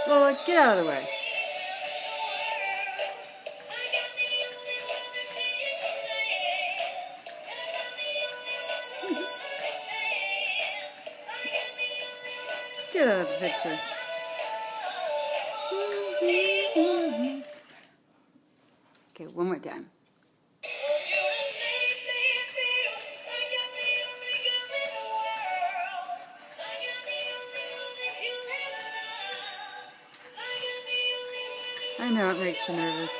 Lola, get out of the way. Get out of the picture. Okay, one more time. I know it makes you nervous.